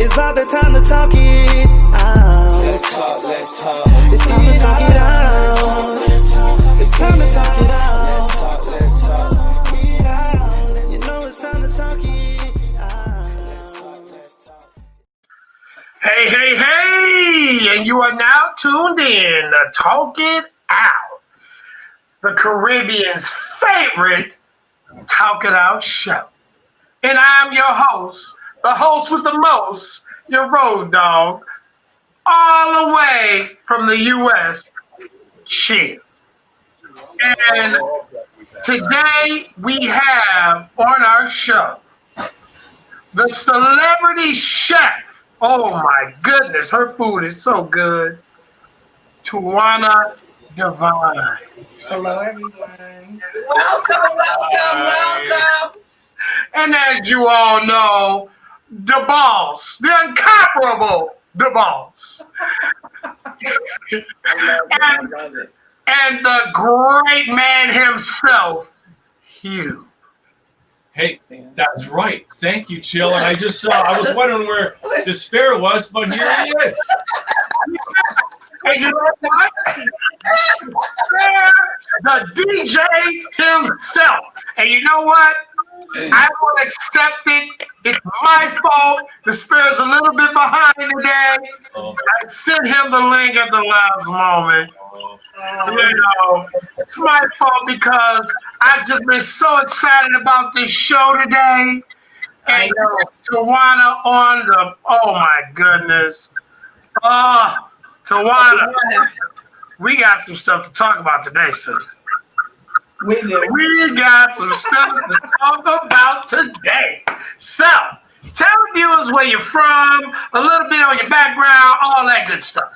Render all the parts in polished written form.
It's about the time to talk it out. Let's talk. It's time to talk it out. It's time to talk it out. Let's talk. You know it's time to talk it out. Hey, and you are now tuned in to Talk It Out, the Caribbean's favorite Talk It Out show. And I'm your host, the host with the most, your road dog, all the way from the U.S., Chill. And today we have on our show the celebrity chef. Oh my goodness, her food is so good. Tawana, Devine. Hello, everyone. Welcome. And as you all know, the boss, the incomparable, the boss. I love it. And the great man himself, Hugh. Hey, that's right. Thank you, Chill. And I just saw, I was wondering where Despair was, but here he is. And you know what? The DJ himself. And you know what? I will accept it. It's my fault. Despaire's a little bit behind today. Oh. I sent him the link at the last moment. You know, it's my fault because I've just been so excited about this show today. And Tawana on the, oh my goodness. Tawana, we got some stuff to talk about today, sis. We do. We got some stuff to talk about today. So, tell the viewers where you're from, a little bit on your background, all that good stuff.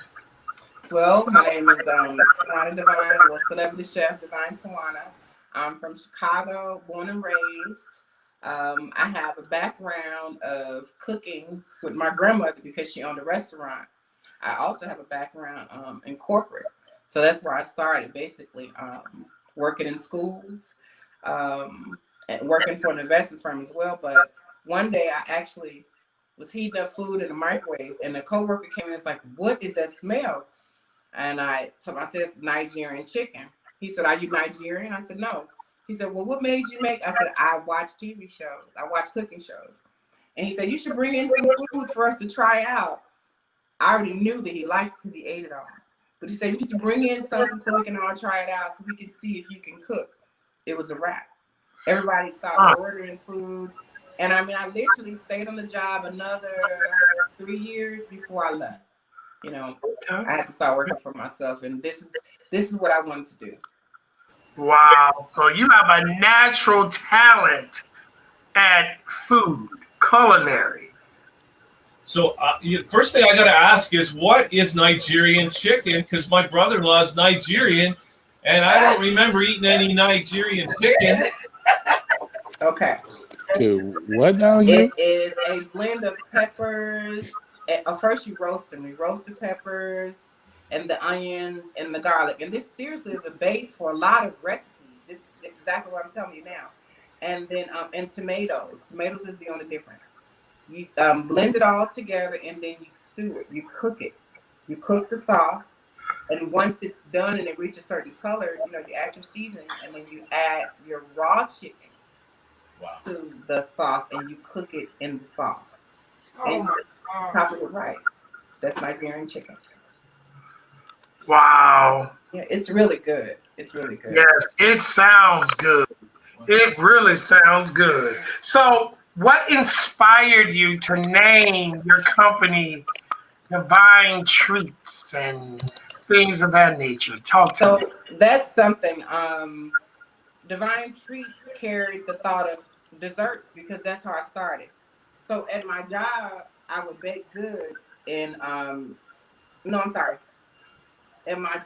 Well, my name is Tawana Devine. I'm a celebrity chef, Devine Tawana. I'm from Chicago, born and raised. I have a background of cooking with my grandmother because she owned a restaurant. I also have a background in corporate. So that's where I started, basically. Working in schools, and working for an investment firm as well. But one day I actually was heating up food in the microwave, and a coworker came in and was like, "What is that smell?" And I said, "It's Nigerian chicken." He said, "Are you Nigerian?" I said, "No." He said, "Well, what made you make?" I said, "I watch TV shows. I watch cooking shows." And he said, "You should bring in some food for us to try out." I already knew that he liked it because he ate it all. But he said, "You need to bring in something so we can all try it out so we can see if you can cook." It was a wrap. Everybody started ordering food. And I mean, I literally stayed on the job another 3 years before I left. You know, I had to start working for myself. And this is what I wanted to do. Wow. So you have a natural talent at food, culinary. So first thing I got to ask is, what is Nigerian chicken? Because my brother-in-law is Nigerian, and I don't remember eating any Nigerian chicken. Okay. To what now? You? It is a blend of peppers. First you roast them. We roast the peppers and the onions and the garlic. And this seriously is a base for a lot of recipes. This is exactly what I'm telling you now. And then and tomatoes. Tomatoes is the only difference. You blend it all together and then you stew it. You cook it. You cook the sauce. And once it's done and it reaches a certain color, you add your seasoning and then you add your raw chicken to the sauce and you cook it in the sauce. And you top it with rice. That's Nigerian chicken. Wow. Yeah, it's really good. It's really good. Yes, it sounds good. It really sounds good. So, what inspired you to name your company Devine Treats and things of that nature? Talk to me. That's something. Devine Treats carried the thought of desserts because that's how I started. So at my job, I would bake goods and At my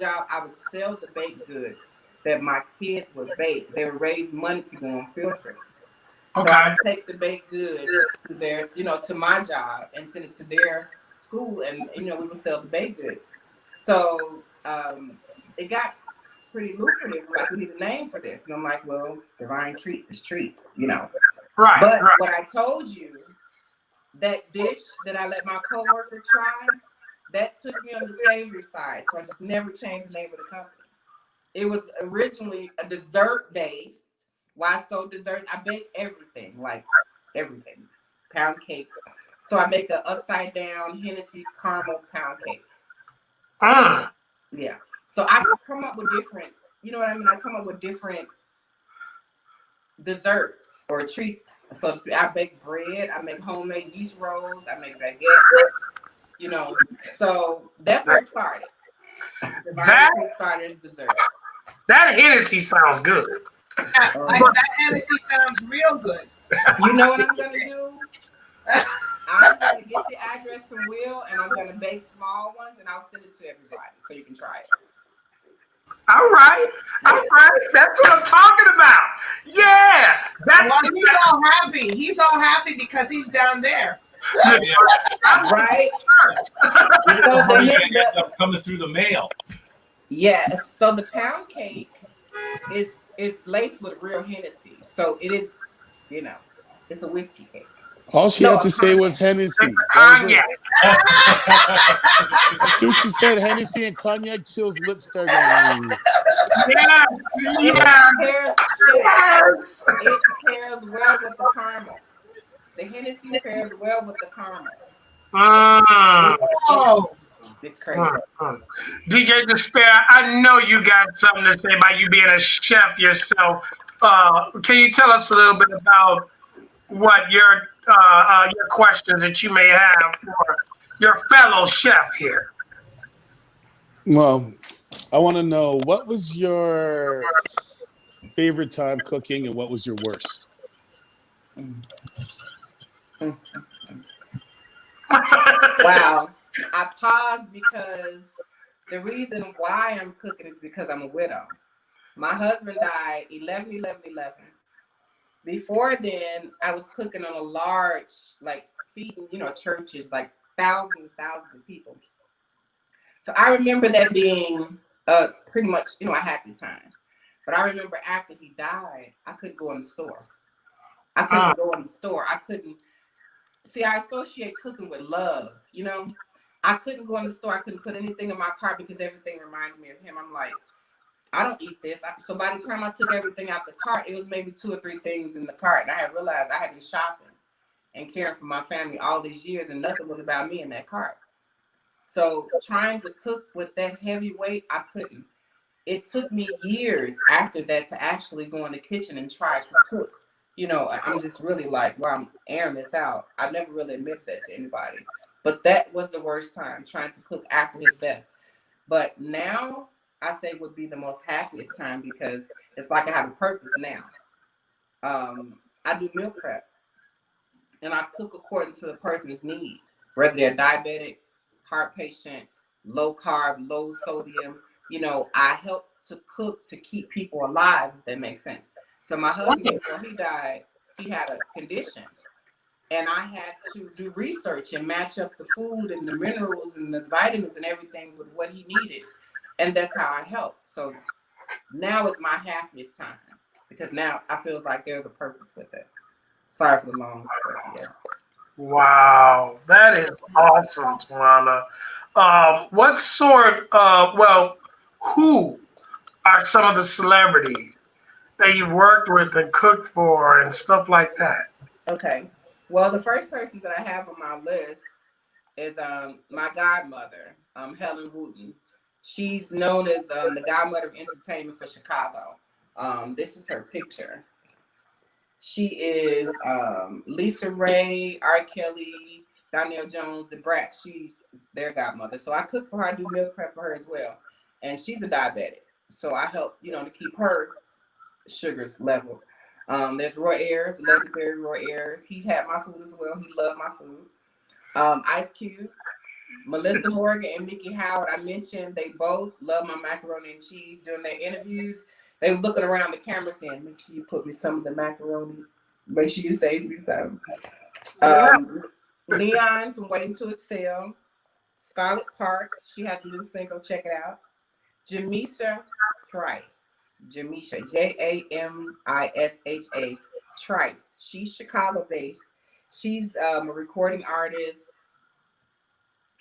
job, I would sell the baked goods that my kids would bake. They would raise money to go on field trips. Okay. So I would take the baked goods to their, to my job and send it to their school, and we would sell the baked goods. So it got pretty lucrative. Like, we need a name for this, and I'm like, well, Devine Treats is treats, Right. But right. what I told you that dish that I let my coworker try, that took me on the savory side. So I just never changed the name of the company. It was originally a dessert based. Why so desserts? I bake everything, like everything, pound cakes. So I make an upside down Hennessy caramel pound cake. Yeah. So I come up with different, you know what I mean? I come up with different desserts or treats. So to speak. I bake bread. I make homemade yeast rolls. I make baguettes. You know, so that's where it started. Divine That started as dessert. that Hennessy sounds good. That Hennessy sounds real good. You know what I'm gonna do? I'm gonna get the address from Will, and I'm gonna bake small ones, and I'll send it to everybody so you can try it. All right. That's what I'm talking about. Yeah, that's Well, he's all happy. He's all happy because he's down there. Right? So Money ends up coming through the mail. yes. So the pound cake is laced with real Hennessy. So it is, you know, it's a whiskey cake. All she had to say was Hennessy. That was it. cognac. As soon as she said Hennessy and cognac, Chill's lips started going. Yeah. It pairs well with the caramel. The Hennessy pairs well with the caramel. Oh, It's crazy. DJ Despair, I know you got something to say about you being a chef yourself. Can you tell us a little bit about what your questions that you may have for your fellow chef here? Well, I want to know, what was your favorite time cooking and what was your worst? Wow. I paused because the reason why I'm cooking is because I'm a widow. My husband died 11/11/11. Before then, I was cooking on a large, like feeding, churches, like thousands of people. So I remember that being pretty much, a happy time. But I remember after he died, I couldn't go in the store. I couldn't. See, I associate cooking with love, I couldn't go in the store. I couldn't put anything in my cart because everything reminded me of him. I'm like, I don't eat this. So by the time I took everything out the cart, it was maybe 2 or 3 things in the cart. And I had realized I had been shopping and caring for my family all these years, and nothing was about me in that cart. So trying to cook with that heavy weight, I couldn't. It took me years after that to actually go in the kitchen and try to cook. I'm just really like, well, I'm airing this out. I never really admit that to anybody. But that was the worst time, trying to cook after his death. But now, I say would be the most happiest time because it's like I have a purpose now. I do meal prep, and I cook according to the person's needs, whether they're diabetic, heart patient, low carb, low sodium. I help to cook to keep people alive, if that makes sense. So my husband, before he died, he had a condition. And I had to do research and match up the food and the minerals and the vitamins and everything with what he needed. And that's how I help. So now is my happiest time because now I feel like there's a purpose with it. Sorry for the long, but yeah. Wow, that is awesome, Tawana. What sort of, who are some of the celebrities that you've worked with and cooked for and stuff like that? Okay. Well, the first person that I have on my list is my godmother, Helen Wooten. She's known as the godmother of entertainment for Chicago. This is her picture. She is Lisa Ray, R. Kelly, Donnell Jones, the Brat. She's their godmother. So I cook for her, I do meal prep for her as well. And she's a diabetic. So I help, to keep her sugars level. There's Roy Ayers, the legendary Roy Ayers. He's had my food as well. He loved my food. Ice Cube, Melissa Morgan, and Mickey Howard. I mentioned they both love my macaroni and cheese. During their interviews, they were looking around the camera saying, "Make sure you put me some of the macaroni. Make sure you save me some." Leon from Waiting to Excel. Scarlett Parks. She has a new single. Check it out. Jamisha Trice. Jamisha, Jamisha Trice. She's Chicago based. She's a recording artist,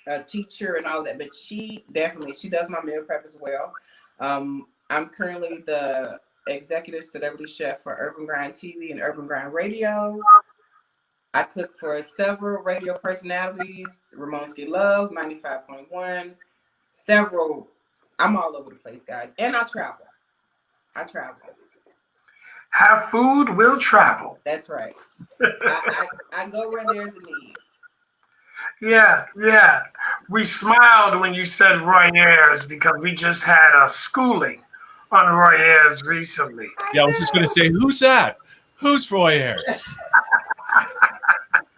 a teacher, and all that. But she does my meal prep as well. I'm currently the executive celebrity chef for Urban Grind TV and Urban Grind Radio. I cook for several radio personalities, Ramonski Love, 95.1, several. I'm all over the place, guys. And I travel. Have food will travel. That's right. I go where there's a need. Yeah. We smiled when you said Royers because we just had a schooling on Royers recently. Yeah, I was just going to say, who's that? Who's Roy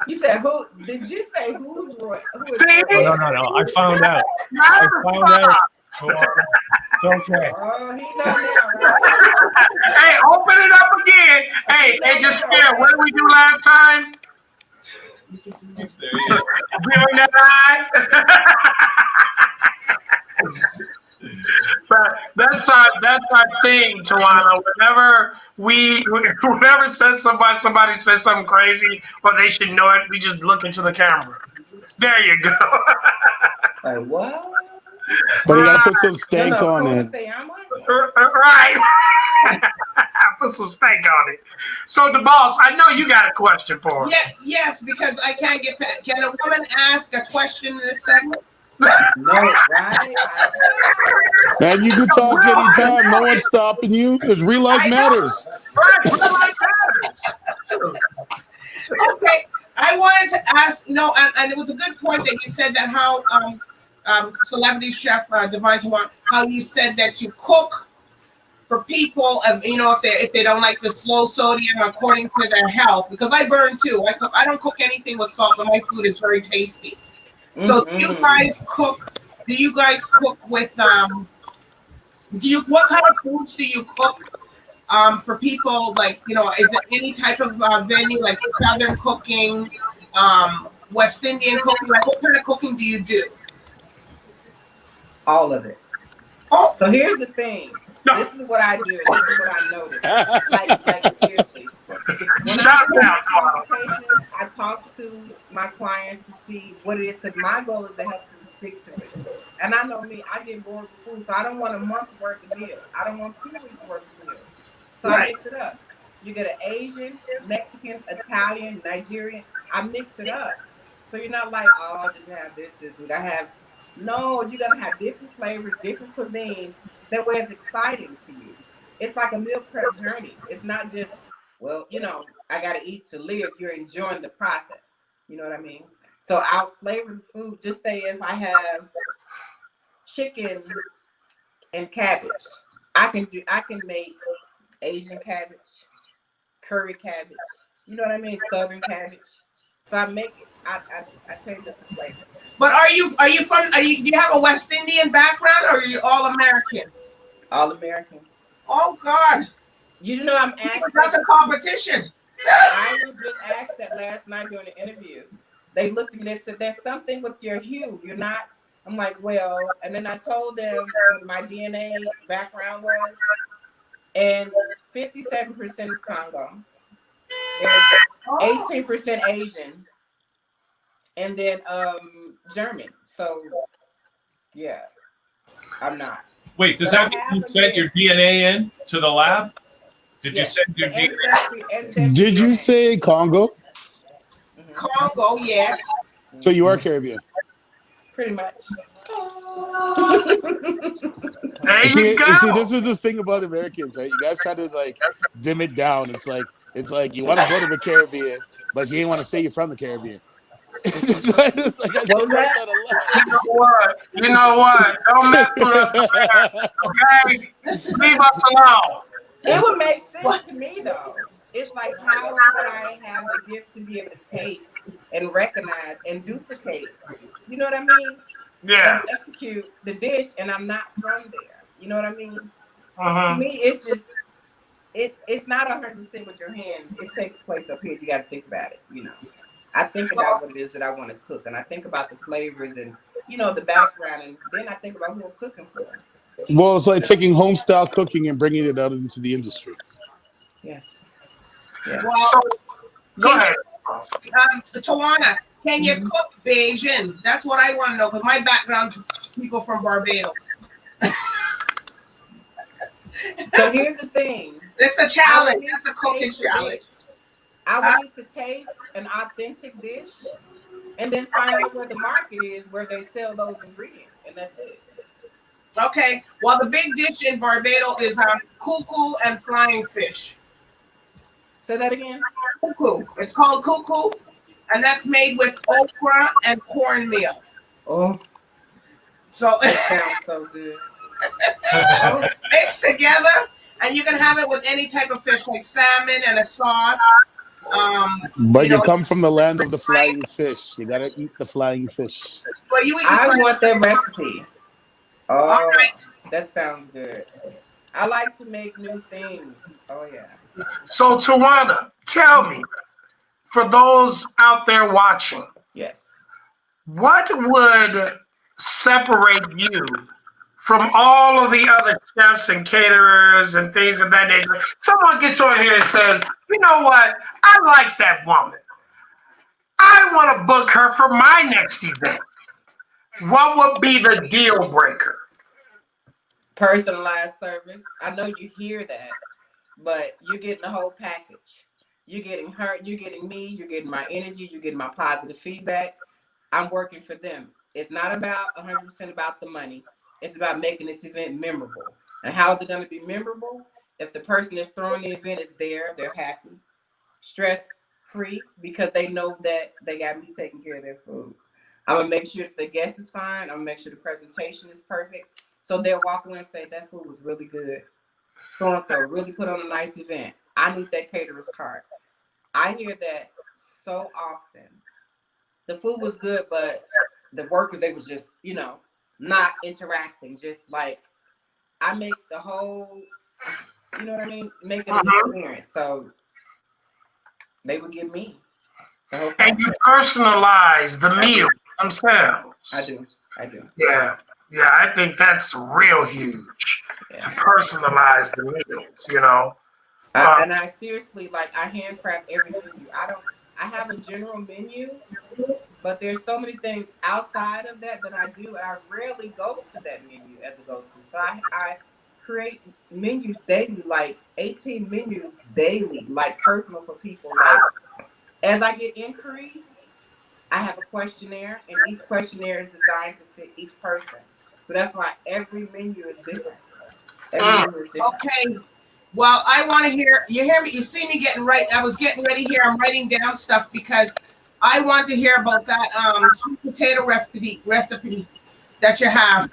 You said who? Did you say who's Roy? Who is See? Roy? No. I found out. Okay. Oh, he know now, right? Hey, open it up again. Hey, just scared. What did we do last time? There he is. Giving that eye. But that's our thing, Tawana. Whenever somebody says something crazy or they should know it, we just look into the camera. There you go. Like what? But you gotta put some stank on it. Right. Put some stank on it. So the boss, I know you got a question for us. Yes, because I can't get to. Can a woman ask a question in this segment? No, right? And you can talk anytime. No one's stopping you. Because real life matters. Right, real life matters. Okay, I wanted to ask, and it was a good point that you said that how celebrity chef Devine Tawana, how you said that you cook for people, if they don't like the slow sodium according to their health, because I burn too. I don't cook anything with salt, but my food is very tasty. So do you guys cook? Do you guys cook with what kind of foods do you cook for people? Like, is it any type of venue, like Southern cooking, West Indian cooking? Like, what kind of cooking do you do? All of it. Oh, So here's the thing. No. This is what I do. This is what I noticed. Like seriously. When Shut I do down, consultations, I talk to my clients to see what it is, because my goal is to help them stick to it. And I know me, I get bored with food, so I don't want a month worth of meals. I don't want 2 weeks worth of meals. So I mix it up. You get an Asian, Mexican, Italian, Nigerian. I mix it up. So you're not like, oh, I'll just have this week. No, you're gonna have different flavors, different cuisines. That way it's exciting to you. It's like a meal prep journey. It's not just, well, I gotta eat to live. You're enjoying the process. You know what I mean? So I'll flavor the food. Just say if I have chicken and cabbage, I can make Asian cabbage, curry cabbage. You know what I mean? Southern cabbage. So I make it. I change up the flavor. but do you have a West Indian background, or are you all American? All American. Oh God! You know I'm asking. That's a competition. I was just asked that last night during the interview. They looked at me and said, "There's something with your hue. You're not." I'm like, well, and then I told them what my DNA background was, and 57% is Congo. There's 18% Asian, and then German. So yeah, I'm not. Wait, does that mean you sent your DNA in to the lab? Did you send your DNA? Ancestry Did you say Congo? Congo, yes. So you are Caribbean. Pretty much. There You see, you go. this is the thing about Americans, right? You guys try to dim it down. It's like you want to go to the Caribbean, but you ain't want to say you're from the Caribbean. it's like I say that a lot. You know what? Don't mess with us, okay? Leave us alone. It would make sense to me though. It's like, how would I have the gift to be able to taste and recognize and duplicate? You know what I mean? Yeah. And execute the dish, and I'm not from there. You know what I mean? Uh-huh. To me, it's just it's not 100% with your hand. It takes place up here. You got to think about it. I think about what it is that I want to cook, and I think about the flavors and the background, and then I think about who I'm cooking for. Well, it's like taking home style cooking and bringing it out into the industry. Yes. Well, So, go ahead. Tawana, can you cook Bajan? That's what I want to know because my background's people from Barbados. So here's the thing. It's a challenge. It's a cooking challenge. I would need to taste an authentic dish and then find out where the market is, where they sell those ingredients, and that's it. Okay. Well, the big dish in Barbados is cuckoo and flying fish. Say that again. Cuckoo. It's called cuckoo, and that's made with okra and cornmeal. Oh, so that sounds so good. Mixed together, and you can have it with any type of fish, like salmon and a sauce. But you come from the land of the flying fish. You gotta eat the flying fish. Well, I want that recipe. Oh, all right. That sounds good. I like to make new things. Oh yeah. So Tawana, tell me, for those out there watching, yes, what would separate you from all of the other chefs and caterers and things of that nature? Someone gets on here and says, you know what? I like that woman. I want to book her for my next event. What would be the deal breaker? Personalized service. I know you hear that, but you're getting the whole package. You're getting her, you're getting me, you're getting my energy, you're getting my positive feedback. I'm working for them. It's not about 100% about the money. It's about making this event memorable. And how is it going to be memorable? If the person that's throwing the event is there, they're happy, stress-free, because they know that they got me taking care of their food. I'm going to make sure that the guest is fine. I'm going to make sure the presentation is perfect. So they'll walk away and say, that food was really good. So-and-so really put on a nice event. I need that caterer's card. I hear that so often. The food was good, but the workers, they was just, not interacting. Just like, I make the whole, you know what I mean? Make it an experience. So they would give me the whole And you personalize the meals themselves. I do. Yeah, I think that's real huge to personalize the meals, And I seriously, I handcraft every menu. I have a general menu, but there's so many things outside of that I do. I rarely go to that menu as a go-to. So I create menus daily, like 18 menus daily, like personal for people. Like, as I get inquiries, I have a questionnaire, and each questionnaire is designed to fit each person. So that's why every menu is different. Okay. Well, I want to hear, you hear me, you see me getting right. I was getting ready here. I'm writing down stuff because I want to hear about that sweet potato recipe that you have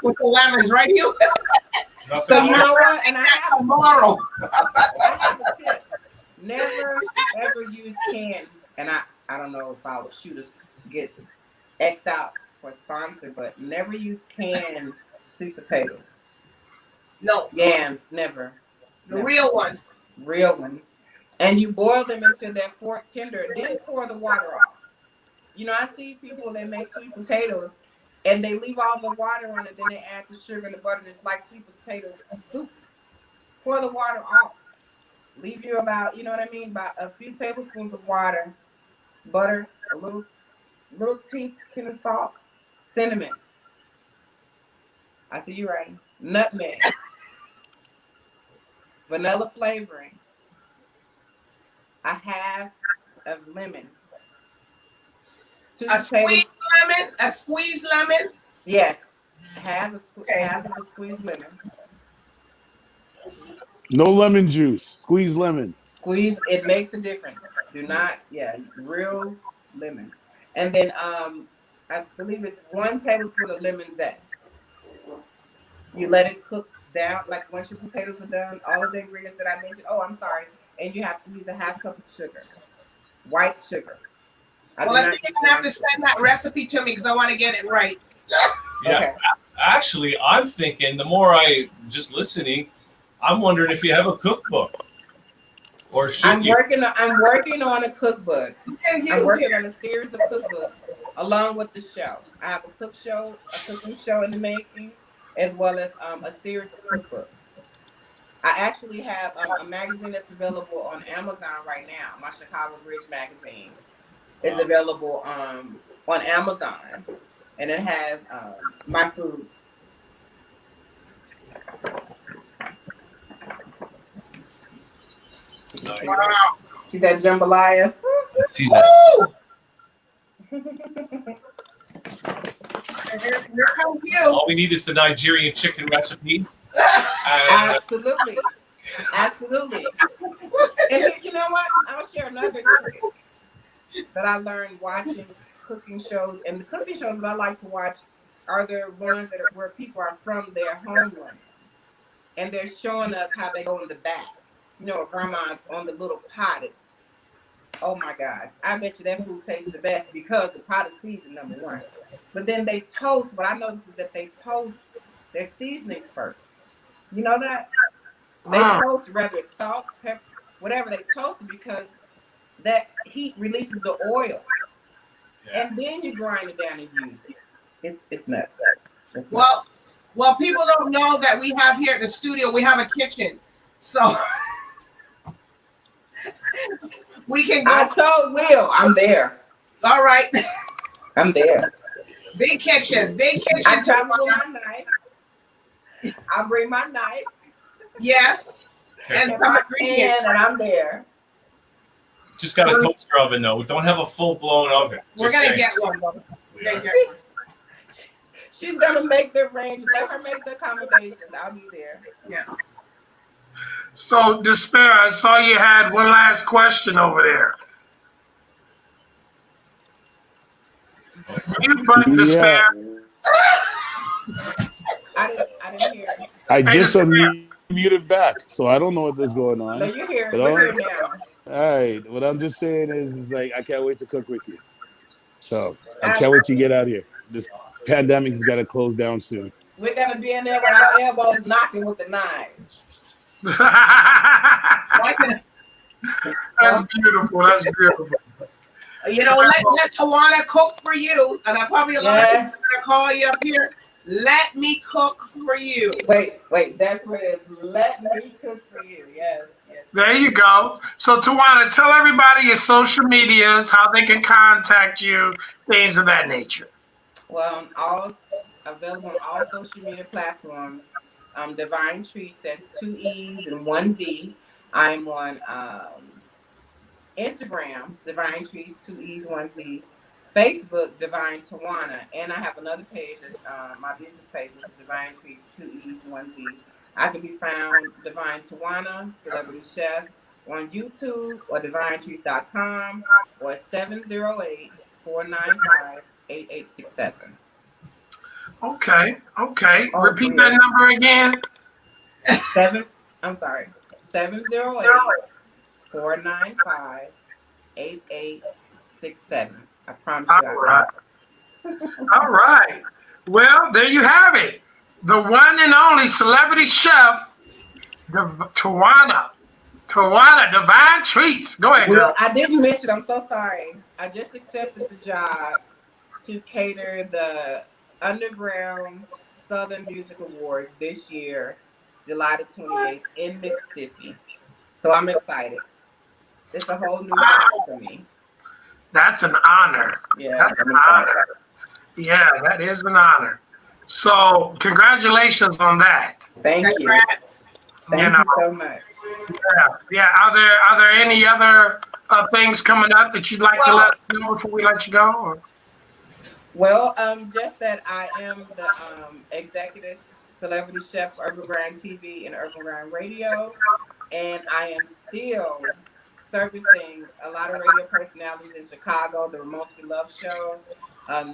with the lemons, right? You. So you know what? And I have tomorrow. I have a tip. Never ever use canned. And I don't know if I'll get X'd out for a sponsor, but never use canned sweet potatoes. No. Yams, never. The real one. Real ones. And you boil them until they're fork tender, then pour the water off. I see people that make sweet potatoes and they leave all the water on it, then they add the sugar and the butter, and it's like sweet potato soup. Pour the water off. Leave you about, about a few tablespoons of water, butter, a little teaspoon of salt, cinnamon. I see you right. Nutmeg. Vanilla flavoring. A half of lemon. A squeezed lemon? Yes. Half of a squeezed lemon. No lemon juice. Squeeze lemon. Squeeze. It makes a difference. Do not, real lemon. And then I believe it's 1 tablespoon of lemon zest. You let it cook down, like once your potatoes are done, all of the ingredients that I mentioned. Oh, I'm sorry. And you have to use a half cup of sugar. White sugar. Well, I think you're going to have to send that recipe to me because I want to get it right. Yeah. Okay. Actually, I'm thinking, the more I just listening, I'm wondering if you have a cookbook. Or should I'm working on a cookbook. I'm working on a series of cookbooks along with the show. I have a cooking show in the making, as well as a series of cookbooks. I actually have a magazine that's available on Amazon right now. My Chicago Bridge magazine is available on Amazon, and it has my food. Nice. Wow. See that jambalaya? See that? And here comes you. All we need is the Nigerian chicken recipe. Absolutely. Absolutely. And you know what? I'll share another trick that I learned watching cooking shows. And the cooking shows that I like to watch are the ones that are where people are from their homeland. And they're showing us how they go in the back. You know, grandma's on the little pot. Oh my gosh. I bet you that food tastes the best because the pot is seasoned, number one. But then they toast. What I noticed is that they toast their seasonings first. You know that? They toast, whether it's salt, pepper, whatever, they toast it because that heat releases the oils. Yeah. And then you grind it down and use it. It's nuts. It's nuts. Well, people don't know that we have here at the studio, we have a kitchen. So we can go. I told Will, I'm there. All right. I'm there. Big kitchen. I travel with my knife. I bring my knife. Yes. And some ingredients. And I'm there. Just got a toaster oven though. We don't have a full blown oven. We're gonna get one though. She's gonna make the range. Let her make the accommodations. I'll be there. Yeah. So, Despair, I saw you had one last question over there. You but Despair. I didn't hear it. I just unmuted back, so I don't know what is going on. No, you're here. We're here now. All right. What I'm just saying is like I can't wait to cook with you. So I can't wait to get out here. This pandemic has got to close down soon. We're gonna be in there with our elbows knocking with the knife. That's beautiful. That's beautiful. You know, let Tawana cook for you, and I probably a lot of people gonna call you up here. Let me cook for you. Wait, that's what it is. Let me cook for you. Yes. There you go. So Tawana, tell everybody your social medias, how they can contact you, things of that nature. Well, all available on all social media platforms. Devine Treats, that's 2 E's and 1 Z. I'm on Instagram, Devine Treats, 2 E's, 1 Z. Facebook, Devine Tawana, and I have another page, my business page, which is Devine Treats, 2 E's, 1 Z. I can be found Devine Tawana, Celebrity Chef, on YouTube or DevineTreats.com or 708-495-8867. Okay. Repeat that number again. 708-495-8867. I promise you. All right. Well, there you have it. The one and only celebrity chef, Tawana, Devine Treats. Go ahead, girl. Well, I didn't mention, I'm so sorry. I just accepted the job to cater the Underground Southern Music Awards this year, July the 28th in Mississippi. So I'm excited. It's a whole new life for me. That's an honor. Yeah, that's an honor. Yeah, that is an honor. So congratulations on that. Thank you. Thank you so much. Yeah. Are there any other things coming up that you'd like to let us know before we let you go? Or? Well, just that I am the executive celebrity chef for Urban Grind TV and Urban Grind Radio, and I am still servicing a lot of radio personalities in Chicago, the Most Beloved show.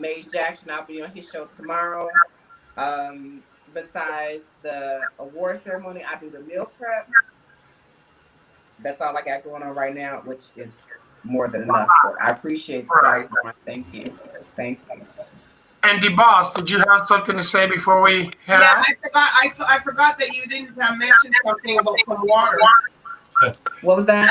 Maze Jackson, I'll be on his show tomorrow. Besides the award ceremony, I do the meal prep. That's all I got going on right now, which is more than enough. But I appreciate the guys. Thank you. And DeBoss, did you have something to say before we head out? I forgot that you didn't mention something about some water. What was that?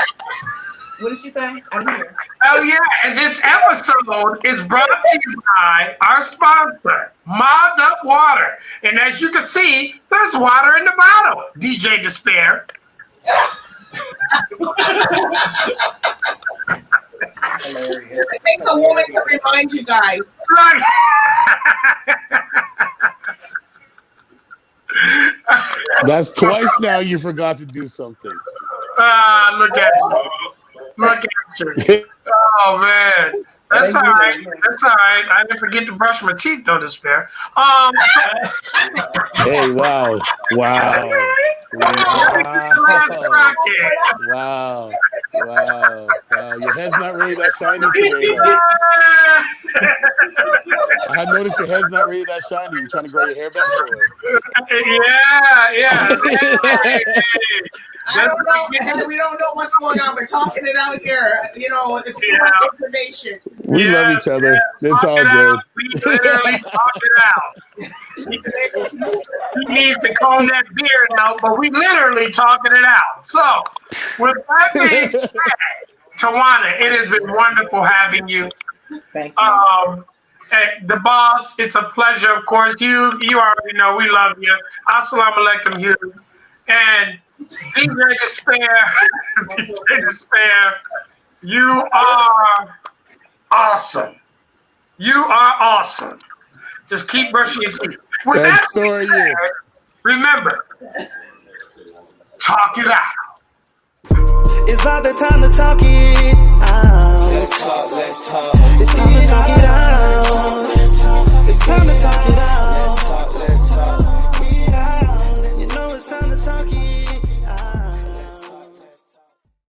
What did she say? I didn't hear. Oh yeah, and this episode is brought to you by our sponsor, Mobbed Up Water. And as you can see, there's water in the bottle, DJ Despair. Hilarious. It takes a woman to remind you guys. Right. That's twice now you forgot to do something. Look at you. Look at you. Oh man. That's all right. That's all right. I didn't forget to brush my teeth though, Despair. Hey, wow. Wow. Wow. Wow. Wow. Your head's not really that shiny today, though. I had noticed your head's not really that shiny. You trying to grow your hair back? Yeah. I don't know, and we don't know what's going on. We're talking it out here. You know, it's too much information. We love each other. It's all good. We literally talk it out. He needs to comb that beard out, but we literally talking it out. So, with that being said, Tawana, it has been wonderful having you. Thank you. The boss, it's a pleasure. Of course, you already know we love you. Assalamu alaikum, you. And DJ Despair, you are awesome. You are awesome. Just keep brushing your teeth. And so are you. Remember, talk it out. It's about the time to talk it out. Let's talk. It's time to talk it out.